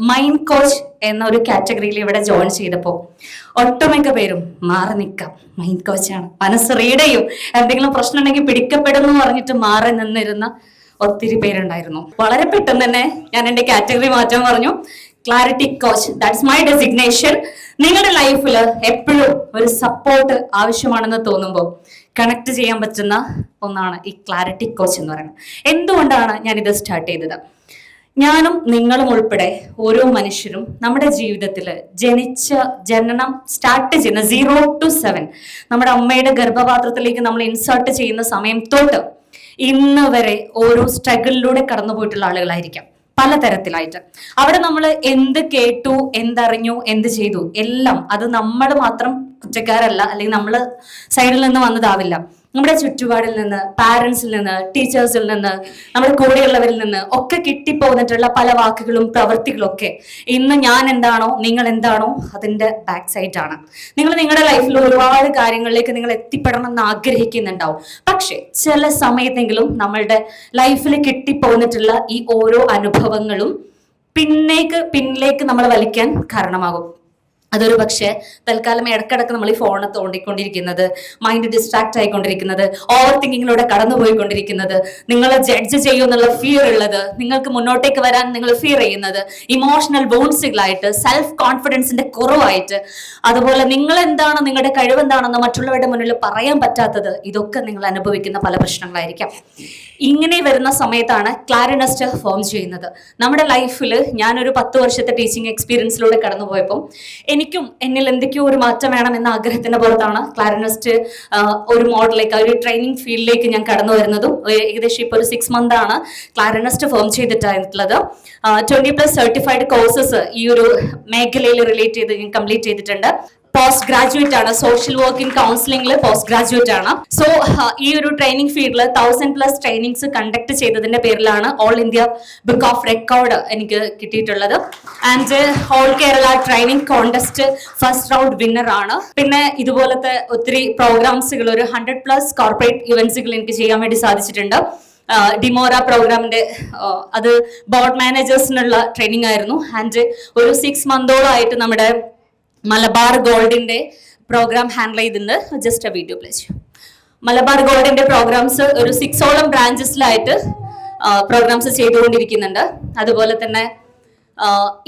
Mind coach എന്ന ഒരു കാറ്റഗറിയിൽ ഇവിടെ ജോയിൻ ചെയ്തപ്പോൾ ഒട്ടുമിക്ക പേരും മാറി നിൽക്കാം, മൈൻഡ് കോച്ചാണ്, മനസ്സ് റീഡ് ചെയ്യും, എന്തെങ്കിലും പ്രശ്നം ഉണ്ടെങ്കിൽ പിടിക്കപ്പെടുന്നു പറഞ്ഞിട്ട് മാറി നിന്നിരുന്ന ഒത്തിരി പേരുണ്ടായിരുന്നു. വളരെ പെട്ടെന്ന് തന്നെ ഞാൻ എൻ്റെ കാറ്റഗറി മാറ്റാൻ പറഞ്ഞു. Clarity coach, that's my designation. നിങ്ങളുടെ ലൈഫിൽ എപ്പോഴും ഒരു സപ്പോർട്ട് ആവശ്യമാണെന്ന് തോന്നുമ്പോൾ കണക്ട് ചെയ്യാൻ പറ്റുന്ന ഒന്നാണ് ഈ ക്ലാരിറ്റി കോച്ച് എന്ന് പറയുന്നത്. എന്തുകൊണ്ടാണ് ഞാൻ ഇത് സ്റ്റാർട്ട് ചെയ്തത്? ഞാനും നിങ്ങളും ഉൾപ്പെടെ ഓരോ മനുഷ്യരും നമ്മുടെ ജീവിതത്തിൽ ജനനം സ്റ്റാർട്ട് ചെയ്യുന്ന 0 to 7 നമ്മുടെ അമ്മയുടെ ഗർഭപാത്രത്തിലേക്ക് നമ്മൾ ഇൻസേർട്ട് ചെയ്യുന്ന സമയം തൊട്ട് ഇന്ന് വരെ ഓരോ സ്ട്രഗിളിലൂടെ കടന്നു പോയിട്ടുള്ള ആളുകളായിരിക്കാം, പലതരത്തിലായിട്ട്. അവിടെ നമ്മൾ എന്ത് കേട്ടു, എന്തറിഞ്ഞു, എന്ത് ചെയ്തു, എല്ലാം അത് നമ്മൾ മാത്രം കുറ്റക്കാരല്ല, അല്ലെങ്കിൽ നമ്മൾ സൈഡിൽ നിന്ന് വന്നതാവില്ല. നമ്മുടെ ചുറ്റുപാടിൽ നിന്ന്, പാരന്റ്സിൽ നിന്ന്, ടീച്ചേഴ്സിൽ നിന്ന്, നമ്മുടെ കൂടെയുള്ളവരിൽ നിന്ന് ഒക്കെ കിട്ടിപ്പോന്നിട്ടുള്ള പല വാക്കുകളും പ്രവൃത്തികളും ഒക്കെ ഇന്ന് ഞാൻ എന്താണോ നിങ്ങൾ എന്താണോ അതിന്റെ ബാക്ക് സൈഡ് ആണ്. നിങ്ങൾ നിങ്ങളുടെ ലൈഫിൽ ഒരുപാട് കാര്യങ്ങളിലേക്ക് നിങ്ങൾ എത്തിപ്പെടണം എന്ന് ആഗ്രഹിക്കുന്നുണ്ടാവും. പക്ഷെ ചില സമയത്തെങ്കിലും നമ്മളുടെ ലൈഫിൽ കിട്ടിപ്പോന്നിട്ടുള്ള ഈ ഓരോ അനുഭവങ്ങളും പിന്നിലേക്ക് നമ്മൾ വലിക്കാൻ കാരണമാകും. അതൊരു പക്ഷേ തൽക്കാലം ഇടക്കിടക്ക് നമ്മൾ ഈ ഫോണ് തോണ്ടിക്കൊണ്ടിരിക്കുന്നത്, മൈൻഡ് ഡിസ്ട്രാക്ട് ആയിക്കൊണ്ടിരിക്കുന്നത്, ഓവർ തിങ്കിങ്ങിലൂടെ കടന്നുപോയിക്കൊണ്ടിരിക്കുന്നത്, നിങ്ങളെ ജഡ്ജ് ചെയ്യുമെന്നുള്ള ഫിയർ ഉള്ളത്, നിങ്ങൾക്ക് മുന്നോട്ടേക്ക് വരാൻ നിങ്ങൾ ഫിയർ ചെയ്യുന്നത്, ഇമോഷണൽ ബോൺസുകളായിട്ട്, സെൽഫ് കോൺഫിഡൻസിന്റെ കുറവായിട്ട്, അതുപോലെ നിങ്ങൾ എന്താണ്, നിങ്ങളുടെ കഴിവെന്താണെന്ന് മറ്റുള്ളവരുടെ മുന്നിൽ പറയാൻ പറ്റാത്തത്, ഇതൊക്കെ നിങ്ങൾ അനുഭവിക്കുന്ന പല പ്രശ്നങ്ങളായിരിക്കാം. ഇങ്ങനെ വരുന്ന സമയത്താണ് ക്ലാരിനെസ്റ്റ് ഫോം ചെയ്യുന്നത്. നമ്മുടെ ലൈഫിൽ ഞാനൊരു 10 വർഷത്തെ ടീച്ചിങ് എക്സ്പീരിയൻസിലൂടെ കടന്നുപോയപ്പോൾ എനിക്കും എന്നിൽ എന്തൊക്കെയോ ഒരു മാറ്റം വേണം എന്ന ആഗ്രഹത്തിന്റെ പുറത്താണ് ക്ലാരിനെസ്റ്റ് ഒരു മോഡലിലേക്ക്, ഒരു ട്രെയിനിങ് ഫീൽഡിലേക്ക് ഞാൻ കടന്നു വരുന്നതും. ഏകദേശം ഇപ്പോൾ ഒരു 6 month ആണ് ക്ലാരിനെസ്റ്റ് ഫോം ചെയ്തിട്ടുള്ളത്. 20+ സർട്ടിഫൈഡ് കോഴ്സസ് ഈ ഒരു മേഖലയിൽ റിലേറ്റ് ചെയ്ത് ഞാൻ കംപ്ലീറ്റ് ചെയ്തിട്ടുണ്ട്. പോസ്റ്റ് ഗ്രാജുവേറ്റ് ആണ്, സോഷ്യൽ വർക്കിംഗ് കൗൺസിലിംഗിൽ പോസ്റ്റ് ഗ്രാജുവേറ്റ് ആണ്. സോ ഈ ഒരു ട്രെയിനിങ് ഫീൽഡിൽ 1000+ ട്രെയിനിങ്സ് കണ്ടക്ട് ചെയ്തതിന്റെ പേരിലാണ് all India book of record എനിക്ക് കിട്ടിയിട്ടുള്ളത്. And all Kerala training contest first round winner ആണ്. പിന്നെ ഇതുപോലത്തെ ഒത്തിരി പ്രോഗ്രാംസുകൾ, ഒരു 100+ കോർപ്പറേറ്റ് ഇവന്റ്സുകൾ എനിക്ക് ചെയ്യാൻ വേണ്ടി സാധിച്ചിട്ടുണ്ട്. ഡിമോറ പ്രോഗ്രാമിന്റെ അത് ബോർഡ് മാനേജേഴ്സിനുള്ള ട്രെയിനിങ് ആയിരുന്നു. ആൻഡ് ഒരു 6 monthോളായിട്ട് നമ്മുടെ മലബാർ ഗോൾഡിന്റെ പ്രോഗ്രാം ഹാൻഡിൽ ചെയ്തിട്ടുണ്ട്. ജസ്റ്റ് എ വീഡിയോ പ്ലേ ചെയ്യും. മലബാർ ഗോൾഡിന്റെ പ്രോഗ്രാംസ് ഒരു 6ഓളം ബ്രാഞ്ചസിലായിട്ട് പ്രോഗ്രാംസ് ചെയ്തുകൊണ്ടിരിക്കുന്നുണ്ട്. അതുപോലെ തന്നെ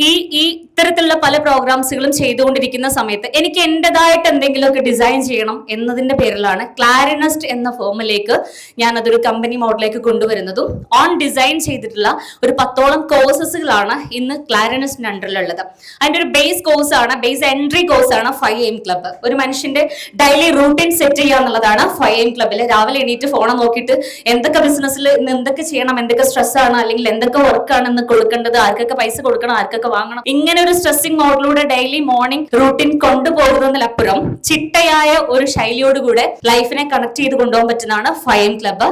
ഈ ഇത്തരത്തിലുള്ള പല പ്രോഗ്രാംസുകളും ചെയ്തുകൊണ്ടിരിക്കുന്ന സമയത്ത് എനിക്ക് എൻ്റെതായിട്ട് എന്തെങ്കിലുമൊക്കെ ഡിസൈൻ ചെയ്യണം എന്നതിന്റെ പേരിലാണ് ക്ലാരിനെസ്റ്റ് എന്ന ഫോമിലേക്ക് ഞാൻ അതൊരു കമ്പനി മോഡലിലേക്ക് കൊണ്ടുവരുന്നതും. ഓൺ ഡിസൈൻ ചെയ്തിട്ടുള്ള ഒരു 10ഓളം കോഴ്സസുകളാണ് ഇന്ന് ക്ലാരിനെസ്റ്റിന്റെ അണ്ടറിലുള്ളത്. അതിന്റെ ഒരു ബേസ് കോഴ്സാണ്, ബേസ് എൻട്രി കോഴ്സാണ് 5am ക്ലബ്ബ്. ഒരു മനുഷ്യന്റെ ഡെയിലി റൂട്ടീൻ സെറ്റ് ചെയ്യുക എന്നുള്ളതാണ് 5am ക്ലബ്ബിൽ. രാവിലെ എണീറ്റ് ഫോൺ നോക്കിയിട്ട് എന്തൊക്കെ ബിസിനസ്സിൽ എന്തൊക്കെ ചെയ്യണം, എന്തൊക്കെ സ്ട്രെസ് ആണ്, അല്ലെങ്കിൽ എന്തൊക്കെ വർക്കാണ് ഇന്ന് കൊടുക്കേണ്ടത്, ആർക്കൊക്കെ പൈസ കൊടുക്കണം, ആർക്കൊക്കെ വാങ്ങണം, ഇങ്ങനെ ഒരു സ്ട്രെസ്സിംഗ് മോഡലിലൂടെ ഡെയിലി മോർണിംഗ് റൂട്ടീൻ കൊണ്ടുപോകുന്നതിലപ്പുറം ചിട്ടയായ ഒരു ശൈലിയോടുകൂടെ ലൈഫിനെ കണക്ട് ചെയ്ത് കൊണ്ടുപോകാൻ പറ്റുന്നതാണ് 5am ക്ലബ്ബ്.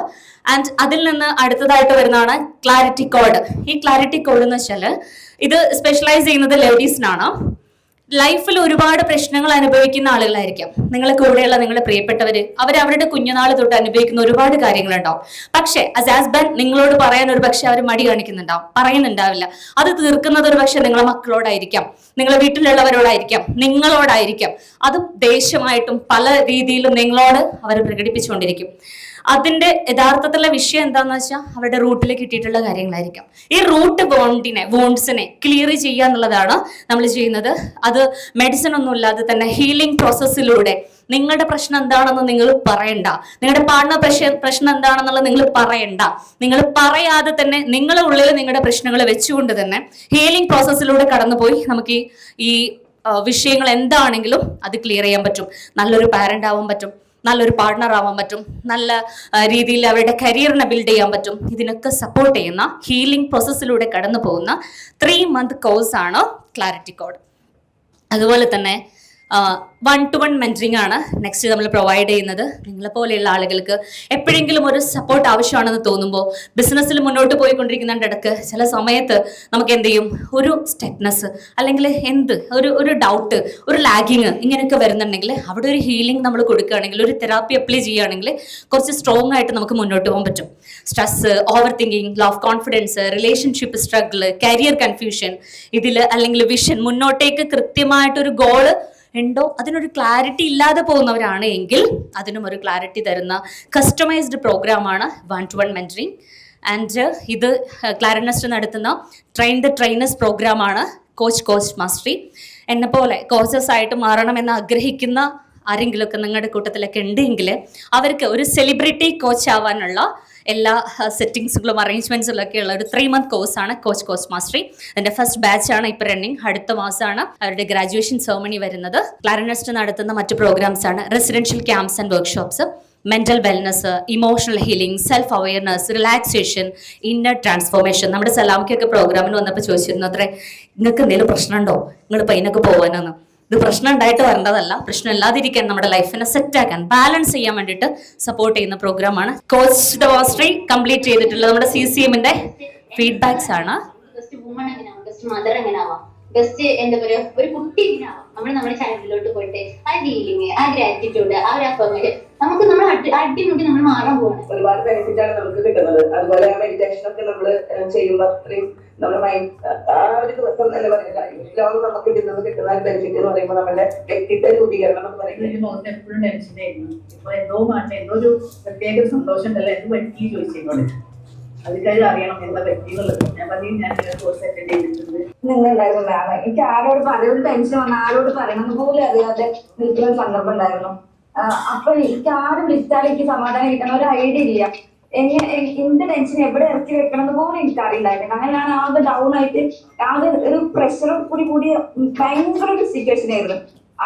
ആൻഡ് അതിൽ നിന്ന് അടുത്തതായിട്ട് വരുന്നതാണ് ക്ലാരിറ്റി കോഡ്. ഈ ക്ലാരിറ്റി കോഡ് എന്ന് വെച്ചാൽ ഇത് സ്പെഷ്യലൈസ് ചെയ്യുന്നത് ലേഡീസിനാണ്. ലൈഫിൽ ഒരുപാട് പ്രശ്നങ്ങൾ അനുഭവിക്കുന്ന ആളുകളായിരിക്കാം നിങ്ങളെ കൂടെയുള്ള നിങ്ങളുടെ പ്രിയപ്പെട്ടവര്. അവരുടെ കുഞ്ഞുനാൾ തൊട്ട് അനുഭവിക്കുന്ന ഒരുപാട് കാര്യങ്ങളുണ്ടാവും. പക്ഷെ ആസ് ഹസ്ബൻഡ് നിങ്ങളോട് പറയാൻ ഒരു പക്ഷെ അവർ മടി കാണിക്കുന്നുണ്ടാവും, പറയുന്നുണ്ടാവില്ല. അത് തീർക്കുന്നത് ഒരു പക്ഷെ നിങ്ങളെ മക്കളോടായിരിക്കാം, നിങ്ങളെ വീട്ടിലുള്ളവരോടായിരിക്കാം, നിങ്ങളോടായിരിക്കാം. അത് ദേഷ്യമായിട്ടും പല രീതിയിലും നിങ്ങളോട് അവർ പ്രകടിപ്പിച്ചുകൊണ്ടിരിക്കും. അതിന്റെ യഥാർത്ഥത്തിലുള്ള വിഷയം എന്താന്ന് വെച്ചാൽ അവരുടെ റൂട്ടിൽ കിട്ടിയിട്ടുള്ള കാര്യങ്ങളായിരിക്കാം. ഈ റൂട്ട് വോൺസിനെ ക്ലിയർ ചെയ്യുക എന്നുള്ളതാണ് നമ്മൾ ചെയ്യുന്നത്. അത് മെഡിസിൻ ഒന്നും ഇല്ലാതെ തന്നെ ഹീലിംഗ് പ്രോസസ്സിലൂടെ നിങ്ങളുടെ പ്രശ്നം എന്താണെന്ന് നിങ്ങൾ പറയണ്ട, നിങ്ങളുടെ പാർട്ണർ പ്രശ്നം എന്താണെന്നുള്ളത് നിങ്ങൾ പറയണ്ട, നിങ്ങൾ പറയാതെ തന്നെ നിങ്ങളുടെ ഉള്ളിൽ നിങ്ങളുടെ പ്രശ്നങ്ങൾ വെച്ചുകൊണ്ട് തന്നെ ഹീലിംഗ് പ്രോസസ്സിലൂടെ കടന്നുപോയി നമുക്ക് ഈ വിഷയങ്ങൾ എന്താണെങ്കിലും അത് ക്ലിയർ ചെയ്യാൻ പറ്റും. നല്ലൊരു പാരന്റ് ആവാൻ പറ്റും, നല്ലൊരു പാർട്ണർ ആവാൻ പറ്റും, നല്ല രീതിയിൽ അവരുടെ കരിയറിനെ ബിൽഡ് ചെയ്യാൻ പറ്റും. ഇതിനൊക്കെ സപ്പോർട്ട് ചെയ്യുന്ന ഹീലിംഗ് പ്രോസസ്സിലൂടെ കടന്നു പോകുന്ന 3 month കോഴ്സാണ് ക്ലാരിറ്റി കോഡ്. അതുപോലെ തന്നെ 1-to-1 മെന്ററിംഗ് ആണ് നെക്സ്റ്റ് നമ്മൾ പ്രൊവൈഡ് ചെയ്യുന്നത്. നിങ്ങളെ പോലെയുള്ള ആളുകൾക്ക് എപ്പോഴെങ്കിലും ഒരു സപ്പോർട്ട് ആവശ്യമാണെന്ന് തോന്നുമ്പോൾ, ബിസിനസ്സിൽ മുന്നോട്ട് പോയിക്കൊണ്ടിരിക്കുന്നതിൻ്റെ ഇടയ്ക്ക് ചില സമയത്ത് നമുക്ക് എന്ത് ചെയ്യും, ഒരു സ്റ്റെക്നെസ് അല്ലെങ്കിൽ ഒരു ഡൗട്ട്, ഒരു ലാഗിങ് ഇങ്ങനെയൊക്കെ വരുന്നുണ്ടെങ്കിൽ അവിടെ ഒരു ഹീലിംഗ് നമ്മൾ കൊടുക്കുകയാണെങ്കിൽ, ഒരു തെറാപ്പി അപ്ലൈ ചെയ്യുകയാണെങ്കിൽ കുറച്ച് സ്ട്രോങ് ആയിട്ട് നമുക്ക് മുന്നോട്ട് പോകാൻ പറ്റും. Stress, over thinking, law of confidence, relationship struggle, career confusion, ഇതിൽ അല്ലെങ്കിൽ വിഷൻ, മുന്നോട്ടേക്ക് കൃത്യമായിട്ടൊരു ഗോള് ഉണ്ടോ അതിനൊരു ക്ലാരിറ്റി ഇല്ലാതെ പോകുന്നവരാണ് എങ്കിൽ അതിനും ഒരു ക്ലാരിറ്റി തരുന്ന കസ്റ്റമൈസ്ഡ് പ്രോഗ്രാമാണ് 1-to-1 മെന്ററിംഗ്. ആൻഡ് ഇത് ക്ലാരനസ്റ്റ് നടത്തുന്ന ട്രെയിൻ ദ ട്രെയിനേഴ്സ് പ്രോഗ്രാമാണ് കോച്ച് മാസ്റ്ററി. എന്നെ പോലെ കോച്ചസ് ആയിട്ട് മാറണമെന്ന് ആഗ്രഹിക്കുന്ന ആരെങ്കിലുമൊക്കെ നിങ്ങളുടെ കൂട്ടത്തിലൊക്കെ ഉണ്ടെങ്കിൽ അവർക്ക് ഒരു സെലിബ്രിറ്റി കോച്ച് ആവാനുള്ള എല്ലാ സെറ്റിങ്സുകളും അറേഞ്ച്മെന്റ്സുകളും ഒക്കെ ഉള്ള ഒരു 3-month കോഴ്സാണ് കോച്ച് മാസ്റ്ററി. അതിന്റെ ഫസ്റ്റ് ബാച്ചാണ് ഇപ്പോൾ റണ്ണിങ്. അടുത്ത മാസമാണ് അവരുടെ ഗ്രാജുവേഷൻ സെറമണി വരുന്നത്. ക്ലാരനസ്റ്റ് നടത്തുന്ന മറ്റു പ്രോഗ്രാംസ് ആണ് residential camps and workshops, mental wellness, emotional healing, self awareness, relaxation, inner transformation. നമ്മുടെ സലാമിക്കൊക്കെ പ്രോഗ്രാമിന് വന്നപ്പോൾ ചോദിച്ചിരുന്നു, അത്രേ നിങ്ങൾക്ക് എന്തെങ്കിലും പ്രശ്നമുണ്ടോ, നിങ്ങൾ ഇപ്പോൾ അതിനൊക്കെ പോകാനാണ്. ഇത് പ്രശ്നം ഉണ്ടായിട്ട് വരേണ്ടതല്ല, പ്രശ്നം ഇല്ലാതിരിക്കാൻ, നമ്മുടെ ലൈഫിനെ സെറ്റ് ആക്കാൻ, ബാലൻസ് ചെയ്യാൻ വേണ്ടിയിട്ട് സപ്പോർട്ട് ചെയ്യുന്ന പ്രോഗ്രാമാണ്. കോച്ച് മാസ്റ്ററി കംപ്ലീറ്റ് ചെയ്തിട്ടുള്ള നമ്മുടെ CCMന്റെ ഫീഡ്ബാക്സ് ആണ്. ബെസ്റ്റ് എന്താ പറയാ, ഒരു കുട്ടി ഇങ്ങനെയാവാം. നമ്മുടെ ചാനലിലോട്ട് പോയിട്ട് ആ ഫീലിംഗ്, ആ ഗ്രാറ്റിറ്റ്യൂഡ്, ആ ഒരു അഫർമേഷൻ നമുക്ക് നമ്മൾ അടിമുട്ടി നമ്മൾ മാറാൻ പോവാണ്. ഒരുപാട് ബെനിഫിറ്റ് ആണ് നമുക്ക് കിട്ടുന്നത്. അതുപോലെ മെഡിറ്റേഷൻ ഒക്കെ നമ്മൾ ചെയ്യുമ്പോൾ അത്രയും നമ്മുടെ മൈൻഡ് ആ ഒരു ദിവസം തന്നെ പറയുന്ന കാര്യം നമുക്ക് കിട്ടുന്ന ബെനിഫിറ്റ് എന്ന് പറയുമ്പോൾ നമ്മുടെ വ്യക്തിത്വ രൂപീകരണം എന്ന് പറയുന്നത് എപ്പോഴും ടെൻഷനായിരുന്നു. ഇപ്പൊ എന്തോ മാറ്റം, എന്തോ ഒരു പ്രത്യേക സന്തോഷം ഉണ്ടല്ലോ, എന്ത് പറ്റി ചോദിച്ചോളൂ. അതിക്കാര്യം അറിയണം എന്താ പറ്റിയുള്ളത്. ഞാൻ കോഴ്സ് അറ്റൻഡ് ചെയ്തിട്ടുണ്ട്. നിങ്ങളുണ്ടായിരുന്നു മാം, എനിക്ക് ആരോട് പറയും ടെൻഷൻ വന്ന ആരോട് പറയണം പോലും അറിയാതെ നിൽക്കുന്ന സന്ദർഭം ഉണ്ടായിരുന്നു. അപ്പൊ എനിക്ക് ആരും വിളിച്ചാലും എനിക്ക് സമാധാനം കിട്ടണം ഒരു ഐഡിയ ഇല്ല. എന്ത് ടെൻഷൻ എവിടെ ഇറക്കി വെക്കണം എന്ന് പോലും എനിക്ക് അറിയില്ലായിരുന്നു. അങ്ങനെ ഞാൻ ആകെ ഡൗൺ ആയിട്ട് ആകെ ഒരു പ്രഷർ കൂടി ഭയങ്കര ഒരു സിറ്റുവേഷൻ ആയിരുന്നു.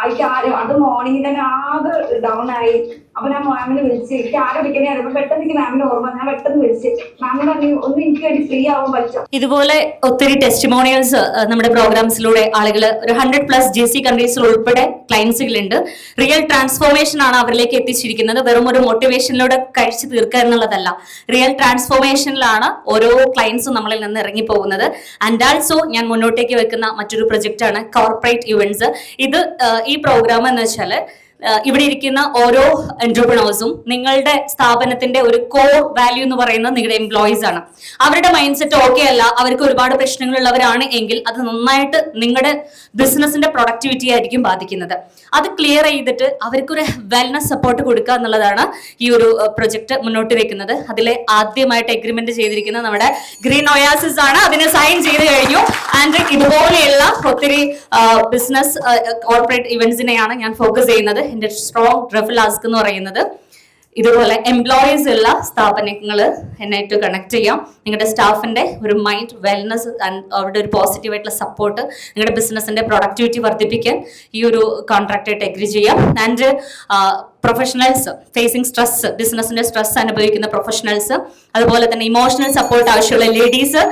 എനിക്ക് ആരും അത് മോർണിംഗ് തന്നെ ആകെ ഡൗൺ ആയി. അപ്പൊ ഞാൻ മാമിനെ വിളിച്ച്, എനിക്ക് ആരും വിളിക്കണേ അറിയാം. പെട്ടെന്ന് എനിക്ക് മാമിന്റെ ഓർമ്മ, ഞാൻ പെട്ടെന്ന് വിളിച്ച് മാമിന് പറഞ്ഞു ഒന്ന് എനിക്ക് വേണ്ടി ഫ്രീ ആവാൻ പറ്റും. ഇതുപോലെ ഒത്തിരി ടെസ്റ്റിമോണിയൽസ് നമ്മുടെ പ്രോഗ്രാംസിലൂടെ ആളുകൾ ഒരു 100+ GC കൺട്രീസിൽ ഉൾപ്പെടെ ക്ലയൻസുകളുണ്ട്. റിയൽ ട്രാൻസ്ഫോർമേഷൻ ആണ് അവരിലേക്ക് എത്തിച്ചിരിക്കുന്നത്. വെറും ഒരു മോട്ടിവേഷനിലൂടെ കഴിച്ചു തീർക്കുക എന്നുള്ളതല്ല, റിയൽ ട്രാൻസ്ഫോർമേഷനിലാണ് ഓരോ ക്ലയൻസും നമ്മളിൽ നിന്ന് ഇറങ്ങി പോകുന്നത്. ആൻഡ് ആൾസോ ഞാൻ മുന്നോട്ടേക്ക് വെക്കുന്ന മറ്റൊരു പ്രൊജക്റ്റ് ആണ് കോർപ്പറേറ്റ് ഇവന്റ്സ്. ഇത് ഈ പ്രോഗ്രാം എന്ന് വെച്ചാൽ ഇവിടെ ഇരിക്കുന്ന ഓരോ എന്റർപ്രണേഴ്സും നിങ്ങളുടെ സ്ഥാപനത്തിന്റെ ഒരു കോർ വാല്യൂ എന്ന് പറയുന്നത് നിങ്ങളുടെ എംപ്ലോയീസ് ആണ്. അവരുടെ മൈൻഡ് സെറ്റ് ഓക്കെ അല്ല, അവർക്ക് ഒരുപാട് പ്രശ്നങ്ങളുള്ളവരാണ് എങ്കിൽ അത് നന്നായിട്ട് നിങ്ങളുടെ ബിസിനസിന്റെ പ്രൊഡക്ടിവിറ്റി ആയിരിക്കും ബാധിക്കുന്നത്. അത് ക്ലിയർ ചെയ്തിട്ട് അവർക്കൊരു വെൽനസ് സപ്പോർട്ട് കൊടുക്കുക എന്നുള്ളതാണ് ഈ ഒരു പ്രൊജക്ട് മുന്നോട്ട് വെക്കുന്നത്. അതിലെ ആദ്യമായിട്ട് എഗ്രിമെന്റ് ചെയ്തിരിക്കുന്നത് നമ്മുടെ ഗ്രീൻ ഒയാസിസ് ആണ്. അതിന് സൈൻ ചെയ്ത് കഴിഞ്ഞു. ആൻഡ് ഇതുപോലെയുള്ള ഒത്തിരി ബിസിനസ് കോർപ്പറേറ്റ് ഇവന്റ്സിനെയാണ് ഞാൻ ഫോക്കസ് ചെയ്യുന്നത്. എന്റെ സ്ട്രോങ് റെഫറൽ ആസ്ക് എന്ന് പറയുന്നത് ഇതുപോലെ എംപ്ലോയീസ് ഉള്ള സ്ഥാപനങ്ങൾ എന്നായിട്ട് കണക്ട് ചെയ്യാം. നിങ്ങളുടെ സ്റ്റാഫിന്റെ ഒരു മൈൻഡ് വെൽനസ് ആൻഡ് അവരുടെ ഒരു പോസിറ്റീവ് ആയിട്ടുള്ള സപ്പോർട്ട് നിങ്ങളുടെ ബിസിനസിന്റെ പ്രൊഡക്ടിവിറ്റി വർദ്ധിപ്പിക്കാൻ ഈ ഒരു കോൺട്രാക്ട് ആയിട്ട് എഗ്രി ചെയ്യാം. ആൻഡ് പ്രൊഫഷണൽസ് ഫേസിങ് സ്ട്രെസ്, ബിസിനസിന്റെ സ്ട്രെസ് അനുഭവിക്കുന്ന പ്രൊഫഷണൽസ്, അതുപോലെ തന്നെ ഇമോഷണൽ സപ്പോർട്ട് ആവശ്യമുള്ള ലേഡീസ്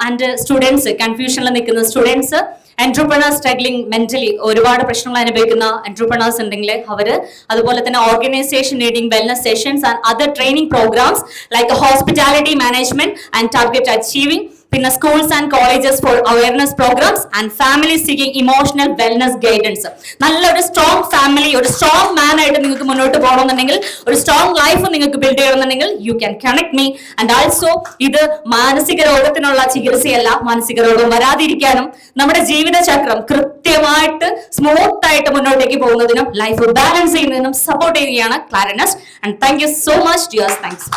ആൻഡ് സ്റ്റുഡൻസ്, കൺഫ്യൂഷനിൽ നിൽക്കുന്ന സ്റ്റുഡൻസ്, എന്റർപ്രണേഴ്സ് സ്ട്രഗ്ലിംഗ് മെന്റലി ഒരുപാട് പ്രശ്നങ്ങൾ അനുഭവിക്കുന്ന എന്റർപ്രണേഴ്സ് ഉണ്ടെങ്കിൽ അവര്, അതുപോലെ തന്നെ organisation needing wellness sessions and other training programs like hospitality management and target achieving, പിന്നെ schools and colleges for awareness programs and family seeking emotional wellness guidance. നല്ലൊരു strong family, ഒരു സ്ട്രോങ് മാൻ ആയിട്ട് നിങ്ങൾക്ക് മുന്നോട്ട് പോകണമെന്നുണ്ടെങ്കിൽ, ഒരു സ്ട്രോങ് ലൈഫ് നിങ്ങൾക്ക് build ചെയ്യണമെന്നുണ്ടെങ്കിൽ you can connect me. And also ഇത് മാനസിക രോഗത്തിനുള്ള ചികിത്സയല്ല, മാനസിക രോഗം വരാതിരിക്കാനും നമ്മുടെ ജീവിതചക്രം കൃത്യമായിട്ട് സ്മൂത്ത് ആയിട്ട് മുന്നോട്ടേക്ക് പോകുന്നതിനും ലൈഫ് ബാലൻസ് ചെയ്യുന്നതിനും സപ്പോർട്ട് ചെയ്യുകയാണ് ക്ലാരനസ്റ്റ്. And thank you so much. Dears, thanks.